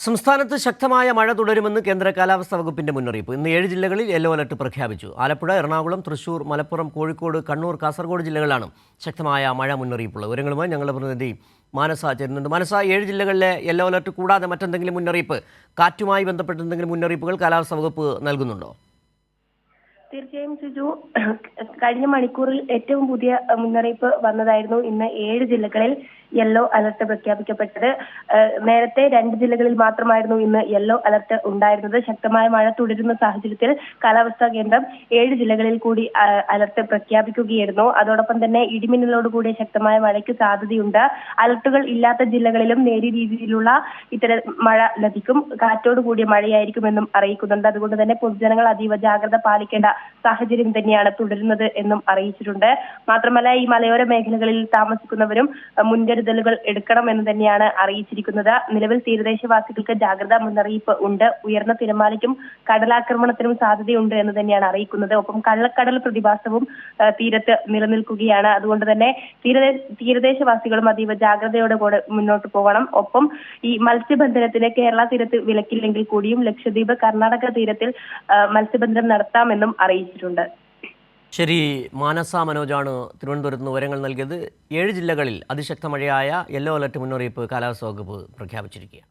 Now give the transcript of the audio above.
സംസ്ഥാനത്ത് ശക്തമായ മഴ തുടരുമെന്ന് കേന്ദ്ര കാലാവസ്ഥാ വകുപ്പിന്റെ മുന്നറിയിപ്പ്. ഇന്ന് 7 ജില്ലകളിൽ യെല്ലോ അലർട്ട് പ്രഖ്യാപിച്ചു. ആലപ്പുഴ, എറണാകുളം, തൃശൂർ, മലപ്പുറം, കോഴിക്കോട്, കണ്ണൂർ, കാസർഗോഡ് ജില്ലകളിലാണ് ശക്തമായ മഴ മുന്നറിയിപ്പുള്ളത്. വിവരങ്ങളുമായി ഞങ്ങളുടെ പ്രതിനിധി മാനസ ചേരുന്നുണ്ട്. മാനസ, 7 ജില്ലകളിലെ യെല്ലോ അലർട്ട് കൂടാതെ മറ്റെന്തെങ്കിലും മുന്നറിയിപ്പ്, കാറ്റുമായി ബന്ധപ്പെട്ട എന്തെങ്കിലും മുന്നറിയിപ്പുകൾ കാലാവസ്ഥാ വകുപ്പ് നൽകുന്നുണ്ടോ? തീർച്ചയായും സിജു, കഴിഞ്ഞ മണിക്കൂറിൽ ഏറ്റവും പുതിയ മുന്നറിയിപ്പ് വന്നതായിരുന്നു. ഇന്ന് 7 ജില്ലകളിൽ യെല്ലോ അലർട്ട് പ്രഖ്യാപിക്കപ്പെട്ടത്. നേരത്തെ 2 ജില്ലകളിൽ മാത്രമായിരുന്നു ഇന്ന് യെല്ലോ അലർട്ട് ഉണ്ടായിരുന്നത്. ശക്തമായ മഴ തുടരുന്ന സാഹചര്യത്തിൽ കാലാവസ്ഥാ കേന്ദ്രം 7 ജില്ലകളിൽ കൂടി അലർട്ട് പ്രഖ്യാപിക്കുകയായിരുന്നു. അതോടൊപ്പം തന്നെ ഇടിമിന്നലോട് കൂടിയ ശക്തമായ മഴയ്ക്ക് സാധ്യതയുണ്ട്. അലർട്ടുകൾ ഇല്ലാത്ത ജില്ലകളിലും നേരിയ രീതിയിലുള്ള ഇത്തരം മഴ ലഭിക്കും. കാറ്റോട് കൂടിയ മഴയായിരിക്കുമെന്നും അറിയിക്കുന്നുണ്ട്. അതുകൊണ്ട് തന്നെ പൊതുജനങ്ങൾ അതീവ ജാഗ്രത പാലിക്കേണ്ട സാഹചര്യം തന്നെയാണ് തുടരുന്നത് എന്നും അറിയിച്ചിട്ടുണ്ട്. മാത്രമല്ല, ഈ മലയോര മേഖലകളിൽ താമസിക്കുന്നവരും മുൻകരുതലുകൾ എടുക്കണമെന്ന് തന്നെയാണ് അറിയിച്ചിരിക്കുന്നത്. നിലവിൽ തീരദേശവാസികൾക്ക് ജാഗ്രതാ മുന്നറിയിപ്പ് ഉണ്ട്. ഉയർന്ന തിരമാലയ്ക്കും കടലാക്രമണത്തിനും സാധ്യതയുണ്ട് എന്ന് തന്നെയാണ് അറിയിക്കുന്നത്. ഒപ്പം കള്ളക്കടൽ പ്രതിഭാസവും തീരത്ത് നിലനിൽക്കുകയാണ്. അതുകൊണ്ട് തന്നെ തീരദേശവാസികളും അതീവ ജാഗ്രതയോടെ കൂടെ മുന്നോട്ട് പോകണം. ഒപ്പം ഈ മത്സ്യബന്ധനത്തിന് കേരള തീരത്ത് വിലക്കില്ലെങ്കിൽ കൂടിയും ലക്ഷദ്വീപ്, കർണാടക തീരത്തിൽ മത്സ്യബന്ധനം നടത്താമെന്നും അറിയിച്ചിട്ടുണ്ട്. ശരി, മാനസ മനോജാണ് തിരുവനന്തപുരത്ത് നിന്ന് വിവരങ്ങൾ നൽകിയത്. 7 ജില്ലകളിൽ അതിശക്ത മഴയായ യെല്ലോ അലർട്ട് മുന്നറിയിപ്പ് കാലാവസ്ഥാ വകുപ്പ് പ്രഖ്യാപിച്ചിരിക്കുകയാണ്.